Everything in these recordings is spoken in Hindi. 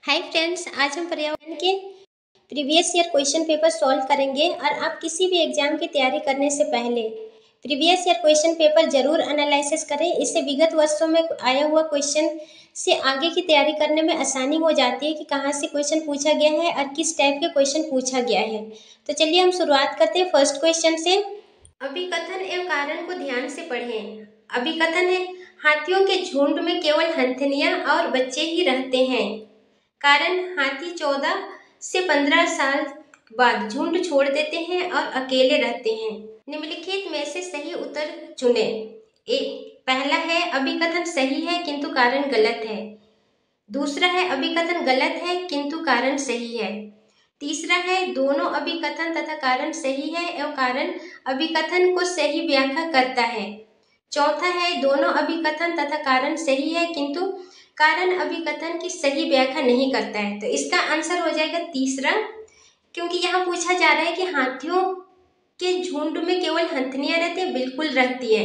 हाय फ्रेंड्स, आज हम पर्यावरण के previous year question paper solve करेंगे। और आप किसी भी एग्जाम की तैयारी करने से पहले प्रीवियस ईयर क्वेश्चन पेपर जरूर एनालिसिस करें। इससे विगत वर्षों में आया हुआ क्वेश्चन से आगे की तैयारी करने में आसानी हो जाती है कि कहाँ से क्वेश्चन पूछा गया है और किस टाइप के क्वेश्चन पूछा गया है। तो चलिए हम शुरुआत करते हैं फर्स्ट क्वेश्चन से। अभिकथन एवं कारण को ध्यान से पढ़ें। अभिकथन है, हाथियों के झुंड में केवल हंथनियां और बच्चे ही रहते हैं। कारण, हाथी 14 से 15 साल बाद झुंड छोड़ देते हैं और अकेले रहते हैं। निम्नलिखित में से सही उत्तर चुने। पहला है अभिकथन सही है किंतु कारण गलत है। दूसरा है अभिकथन गलत है किंतु कारण सही है। तीसरा है दोनों अभिकथन तथा कारण सही है एवं कारण अभिकथन को सही व्याख्या करता है। चौथा है दोनों अभिकथन तथा कारण सही है किंतु कारण अभिकथन की सही व्याख्या नहीं करता है। तो इसका आंसर हो जाएगा तीसरा, क्योंकि यहाँ पूछा जा रहा है कि हाथियों के झुंड में केवल हंथनियां रहती है, बिल्कुल रहती है।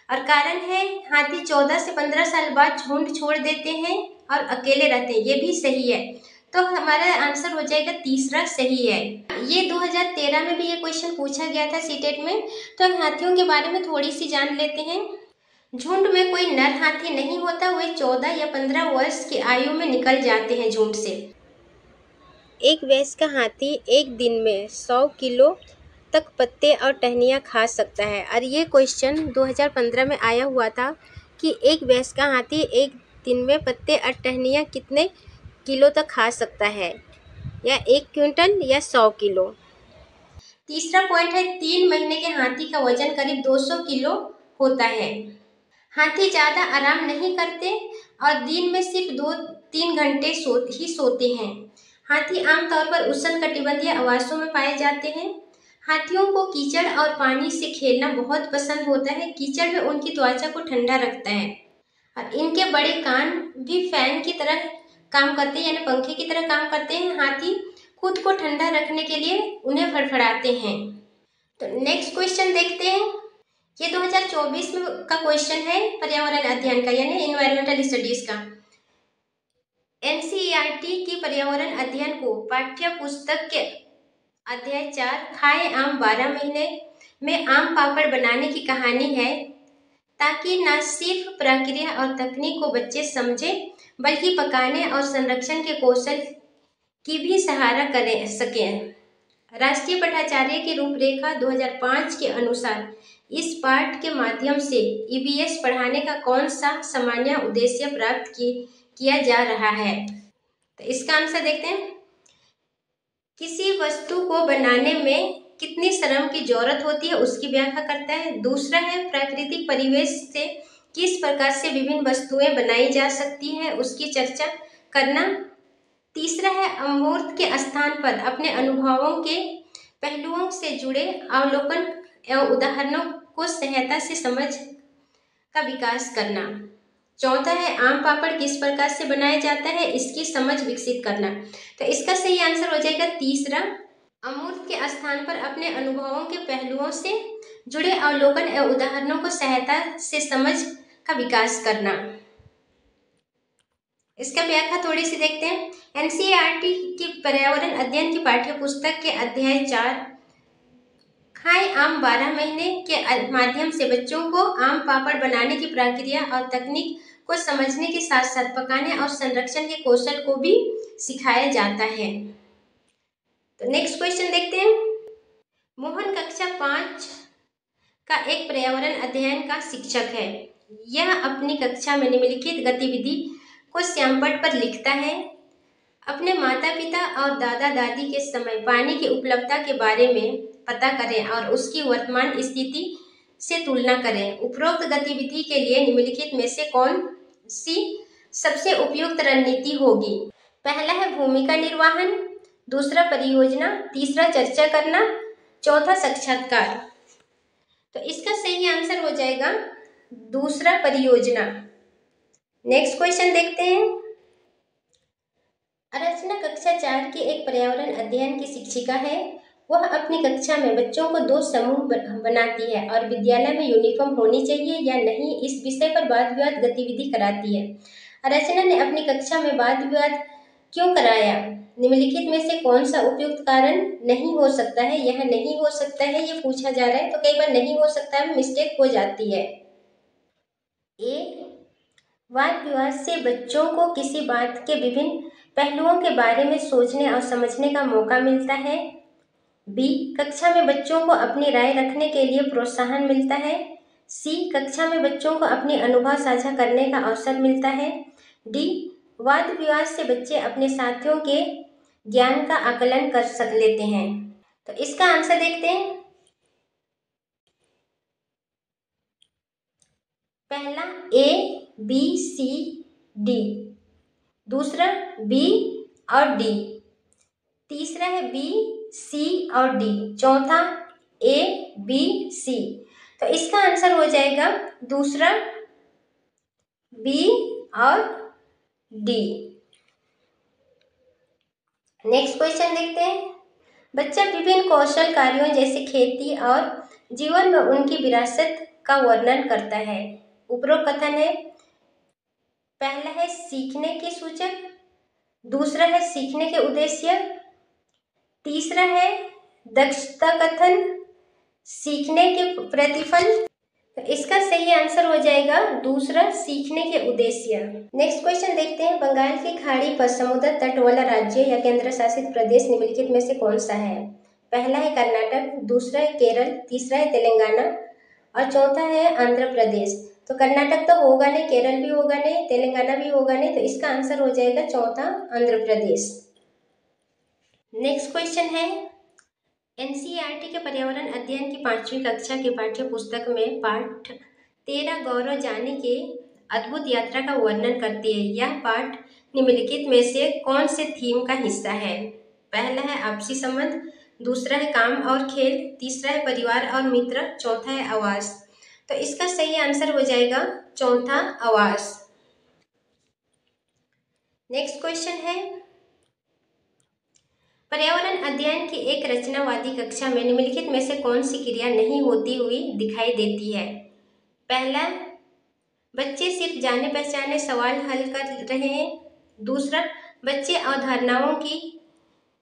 और कारण है हाथी 14 से 15 साल बाद झुंड छोड़ देते हैं और अकेले रहते हैं, ये भी सही है। तो हमारा आंसर हो जाएगा तीसरा सही है। ये 2013 में भी ये क्वेश्चन पूछा गया था सीटेट में। तो हाथियों के बारे में थोड़ी सी जान लेते हैं। झुंड में कोई नर हाथी नहीं होता, वे 14 या 15 वर्ष की आयु में निकल जाते हैं झुंड से। एक वयस्क हाथी एक दिन में 100 किलो तक पत्ते और टहनियाँ खा सकता है। और ये क्वेश्चन 2015 में आया हुआ था कि एक वयस्क हाथी एक दिन में पत्ते और टहनियाँ कितने किलो तक खा सकता है, या 1 क्विंटल या 100 किलो। तीसरा पॉइंट है 3 महीने के हाथी का वजन करीब 200 किलो होता है। हाथी ज़्यादा आराम नहीं करते और दिन में सिर्फ 2-3 घंटे ही सोते हैं। हाथी आमतौर पर उष्णकटिबंधीय आवासों में पाए जाते हैं। हाथियों को कीचड़ और पानी से खेलना बहुत पसंद होता है। कीचड़ में उनकी त्वचा को ठंडा रखता है और इनके बड़े कान भी फैन की तरह काम करते हैं, यानी पंखे की तरह काम करते हैं। हाथी खुद को ठंडा रखने के लिए उन्हें फड़फड़ाते हैं। तो नेक्स्ट क्वेश्चन देखते हैं। ये 2024 में का क्वेश्चन है पर्यावरण अध्ययन का, यानी इन्वायरमेंटल स्टडीज का। एनसीईआरटी की पर्यावरण अध्ययन को पाठ्य पुस्तक के अध्याय 4 खाए आम 12 महीने में आम पापड़ बनाने की कहानी है, ताकि न सिर्फ प्रक्रिया और तकनीक को बच्चे समझे बल्कि पकाने और संरक्षण के कौशल की भी सहारा कर सकें। राष्ट्रीय पठाचार्य की रूपरेखा 2005 के अनुसार इस पाठ के माध्यम से ईवीएस पढ़ाने का कौन सा सामान्य उद्देश्य प्राप्त किया जा रहा है। तो इसका आंसर देखते हैं। किसी वस्तु को बनाने में कितनी श्रम की जरूरत होती है उसकी व्याख्या करता है। दूसरा है प्राकृतिक परिवेश से किस प्रकार से विभिन्न वस्तुएं बनाई जा सकती हैं उसकी चर्चा करना। तीसरा है अमूर्त के स्थान पर अपने अनुभवों के पहलुओं से जुड़े अवलोकन एवं उदाहरणों को सहायता से समझ का विकास करना। चौथा है आम पापड़ किस प्रकार से बनाया जाता है इसकी समझ विकसित करना। तो इसका सही आंसर हो जाएगा तीसरा, अमूर्त के स्थान पर अपने अनुभवों के पहलुओं से जुड़े अवलोकन एवं उदाहरणों को सहायता से समझ का विकास करना। इसका व्याख्या थोड़ी सी देखते हैं। एनसीईआरटी की पर्यावरण अध्ययन की पाठ्य पुस्तक के अध्याय 4 खाए आम 12 महीने के माध्यम से बच्चों को आम पापड़ बनाने की प्रक्रिया और तकनीक को समझने के साथ साथ पकाने और संरक्षण के कौशल को भी सिखाया जाता है। तो नेक्स्ट क्वेश्चन देखते हैं। मोहन कक्षा 5 का एक पर्यावरण अध्ययन का शिक्षक है। यह अपनी कक्षा में निम्नलिखित गतिविधि को श्यामपट्ट पर लिखता है। अपने माता पिता और दादा दादी के समय पानी की उपलब्धता के बारे में पता करें और उसकी वर्तमान स्थिति से तुलना करें। उपरोक्त गतिविधि के लिए निम्नलिखित में से कौन सी सबसे उपयुक्त रणनीति होगी। पहला है भूमिका निर्वहन, दूसरा परियोजना, तीसरा चर्चा करना, चौथा साक्षात्कार। तो इसका सही आंसर हो जाएगा दूसरा परियोजना। नेक्स्ट क्वेश्चन देखते हैं। अर्चना कक्षा 4 की एक पर्यावरण अध्ययन की शिक्षिका है। वह अपनी कक्षा में बच्चों को 2 समूह बनाती है और विद्यालय में यूनिफॉर्म होनी चाहिए या नहीं इस विषय पर वाद विवाद गतिविधि कराती है। अर्चना ने अपनी कक्षा में वाद विवाद क्यों कराया? निम्नलिखित में से कौन सा उपयुक्त कारण नहीं हो सकता है? यह नहीं हो सकता है ये पूछा जा रहा है, तो कई बार नहीं हो सकता है मिस्टेक हो जाती है। ए, वाद विवाद से बच्चों को किसी बात के विभिन्न पहलुओं के बारे में सोचने और समझने का मौका मिलता है। बी, कक्षा में बच्चों को अपनी राय रखने के लिए प्रोत्साहन मिलता है। सी, कक्षा में बच्चों को अपने अनुभव साझा करने का अवसर मिलता है। डी, वाद विवाद से बच्चे अपने साथियों के ज्ञान का आकलन कर लेते हैं। तो इसका आंसर देखते हैं। पहला ए, बी, सी, डी। दूसरा बी और डी। तीसरा है बी, सी और डी। चौथा ए, बी, सी। तो इसका आंसर हो जाएगा दूसरा बी और डी। नेक्स्ट क्वेश्चन देखते हैं। बच्चा विभिन्न कौशल कार्यों जैसे खेती और जीवन में उनकी विरासत का वर्णन करता है। उपरोक्त कथन है। पहला है सीखने के सूचक, दूसरा है सीखने के उद्देश्य, तीसरा है दक्षता कथन, सीखने के प्रतिफल। तो इसका सही आंसर हो जाएगा दूसरा सीखने के उद्देश्य। नेक्स्ट क्वेश्चन देखते हैं। बंगाल की खाड़ी पर समुद्र तट वाला राज्य या केंद्र शासित प्रदेश निम्नलिखित में से कौन सा है? पहला है कर्नाटक, दूसरा है केरल, तीसरा है तेलंगाना और चौथा है आंध्र प्रदेश। तो कर्नाटक तो होगा नहीं, केरल भी होगा नहीं, तेलंगाना भी होगा नहीं, तो इसका आंसर हो जाएगा चौथा आंध्र प्रदेश। नेक्स्ट क्वेश्चन है। एनसीईआरटी के पर्यावरण अध्ययन की 5वीं कक्षा के पाठ्य पुस्तक में पाठ 13 गौरव जाने के अद्भुत यात्रा का वर्णन करती है। यह पाठ निम्नलिखित में से कौन से थीम का हिस्सा है? पहला है आपसी संबंध, दूसरा है काम और खेल, तीसरा है परिवार और मित्र, चौथा है आवास। तो इसका सही आंसर हो जाएगा चौथा आवास। नेक्स्ट क्वेश्चन है। पर्यावरण अध्ययन की एक रचनावादी कक्षा में निम्नलिखित में से कौन सी क्रिया नहीं होती हुई दिखाई देती है? पहला, बच्चे सिर्फ जाने पहचाने सवाल हल कर रहे हैं। दूसरा, बच्चे अवधारणाओं की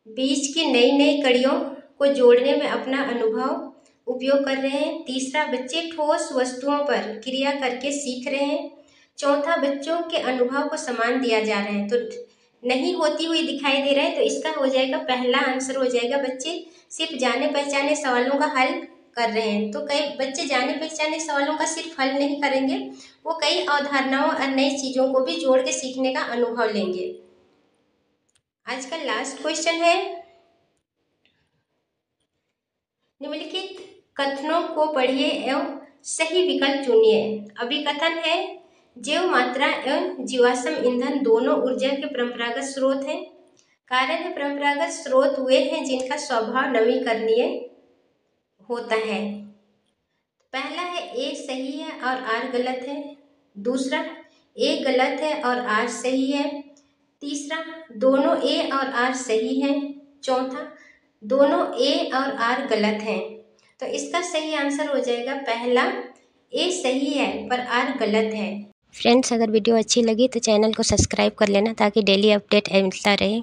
बीच की नई नई कड़ियों को जोड़ने में अपना अनुभव उपयोग कर रहे हैं। तीसरा, बच्चे ठोस वस्तुओं पर क्रिया करके सीख रहे हैं। चौथा, बच्चों के अनुभव को सम्मान दिया जा रहा है। तो नहीं होती हुई दिखाई दे रहा है, तो इसका हो जाएगा पहला आंसर हो जाएगा बच्चे सिर्फ जाने पहचाने सवालों का हल कर रहे हैं। तो कई बच्चे जाने पहचाने सवालों का सिर्फ हल नहीं करेंगे, वो कई अवधारणाओं और नई चीज़ों को भी जोड़ के सीखने का अनुभव लेंगे। आज का लास्ट क्वेश्चन है। निम्नलिखित कथनों को पढ़िए एवं सही विकल्प चुनिए। अभी कथन है, जैव मात्रा एवं जीवाश्म ईंधन दोनों ऊर्जा के परंपरागत स्रोत हैं। कारण है, परंपरागत स्रोत वे हैं जिनका स्वभाव नवीकरणीय होता है। पहला है ए सही है और आर गलत है। दूसरा, ए गलत है और आर सही है। तीसरा, दोनों ए और आर सही है। चौथा, दोनों ए और आर गलत हैं। तो इसका सही आंसर हो जाएगा पहला, ए सही है पर आर गलत है। फ्रेंड्स, अगर वीडियो अच्छी लगी तो चैनल को सब्सक्राइब कर लेना ताकि डेली अपडेट मिलता रहे।